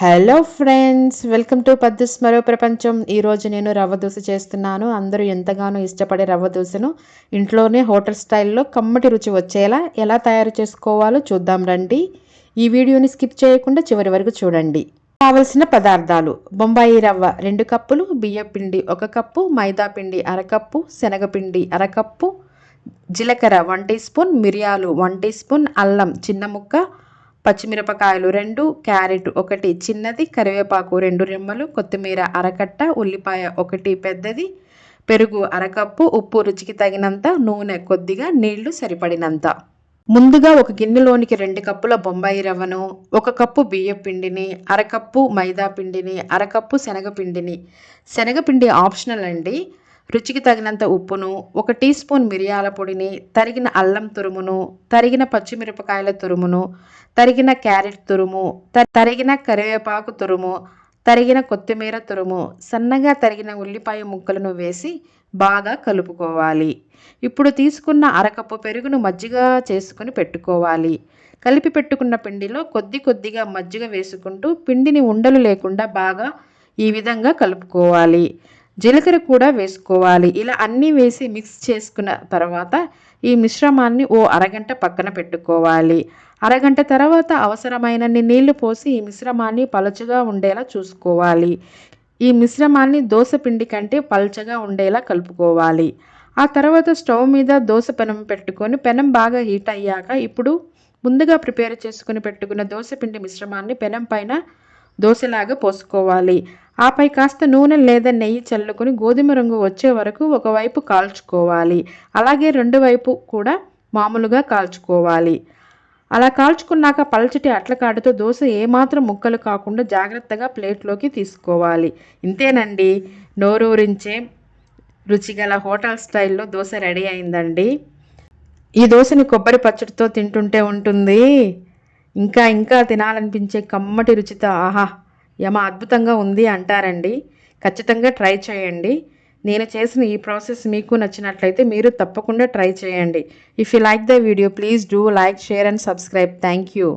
Hello friends, welcome to పద్దెస్ మరో ప్రపంచం. ఈరోజు నేను రవ్వ దోశ చేస్తున్నాను. అందరూ ఎంతగానో ఇష్టపడే రవ్వ దోశను ఇంట్లోనే హోటల్ స్టైల్లో కమ్మటి రుచి వచ్చేలా ఎలా తయారు చేసుకోవాలో చూద్దాం రండి. ఈ వీడియోని స్కిప్ చేయకుండా చివరి వరకు చూడండి. కావలసిన పదార్థాలు: బొంబాయి రవ్వ 2 కప్పులు, బియ్యం పిండి 1 కప్పు, మైదా పిండి 1/2 కప్పు, శనగపిండి 1/2 కప్పు, జీలకర్ర 1 టీ స్పూన్, మిరియాలు 1 టీ స్పూన్, అల్లం చిన్న ముక్క, పచ్చిమిరపకాయలు 2, క్యారెట్ 1 చిన్నది, కరివేపాకు 2 రెమ్మలు, కొత్తిమీర అరకట్ట, ఉల్లిపాయ 1 పెద్దది, పెరుగు 1/2 కప్పు, ఉప్పు రుచికి తగినంత, నూనె కొద్దిగా, నీళ్లు సరిపడినంత. ముందుగా ఒక గిన్నెలోనికి 2 కప్పుల బొంబాయి రవ్వను, 1 కప్పు బియ్యం పిండిని, 1/2 కప్పు మైదా పిండిని, 1/2 కప్పు శనగపిండిని, శనగపిండి ఆప్షనల్ అండి, రుచికి తగినంత ఉప్పును, 1 టీ స్పూన్ మిరియాల పొడిని, తరిగిన అల్లం తురుమును, తరిగిన పచ్చిమిరపకాయల తురుమును, తరిగిన క్యారెట్ తురుము, తరిగిన కరివేపాకు తురుము, తరిగిన కొత్తిమీర తురుము, సన్నగా తరిగిన ఉల్లిపాయ ముక్కలను వేసి బాగా కలుపుకోవాలి. ఇప్పుడు తీసుకున్న 1/2 కప్పు పెరుగును మజ్జిగ చేసుకుని పెట్టుకోవాలి. కలిపి పెట్టుకున్న పిండిలో కొద్దిగా మజ్జిగ వేసుకుంటూ పిండిని ఉండలు లేకుండా బాగా ఈ విధంగా కలుపుకోవాలి. జీలకర్ర కూడా వేసుకోవాలి. ఇలా అన్నీ వేసి మిక్స్ చేసుకున్న తర్వాత ఈ మిశ్రమాన్ని ఓ అరగంట పక్కన పెట్టుకోవాలి. అరగంట తర్వాత అవసరమైనన్ని నీళ్లు పోసి ఈ మిశ్రమాన్ని పలుచగా ఉండేలా చూసుకోవాలి. ఈ మిశ్రమాన్ని దోశ పిండి కంటే పల్చగా ఉండేలా కలుపుకోవాలి. ఆ తర్వాత స్టవ్ మీద దోశ పెనం పెట్టుకొని పెనం బాగా హీట్ అయ్యాక ఇప్పుడు ముందుగా ప్రిపేర్ చేసుకుని పెట్టుకున్న దోశ పిండి మిశ్రమాన్ని పెనం పైన దోశలాగా పోసుకోవాలి. ఆపై కాస్త నూనె లేదా నెయ్యి చల్లుకొని గోధుమ రంగు వచ్చే వరకు ఒకవైపు కాల్చుకోవాలి. అలాగే రెండు వైపు కూడా మామూలుగా కాల్చుకోవాలి. అలా కాల్చుకున్నాక పల్చటి అట్లకాడతో దోశ ఏమాత్రం ముక్కలు కాకుండా జాగ్రత్తగా ప్లేట్లోకి తీసుకోవాలి. ఇంతేనండి, నోరూరించే రుచిగల హోటల్ స్టైల్లో దోశ రెడీ అయిందండి. ఈ దోశని కొబ్బరి పచ్చడితో తింటుంటే ఉంటుంది ఇంకా తినాలనిపించే కమ్మటి రుచితో. ఆహా, యమ అద్భుతంగా ఉంది అంటారండి. ఖచ్చితంగా ట్రై చేయండి. నేను చేసిన ఈ ప్రాసెస్ మీకు నచ్చినట్లయితే మీరు తప్పకుండా ట్రై చేయండి. If you like the video please do like, share and subscribe. Thank you.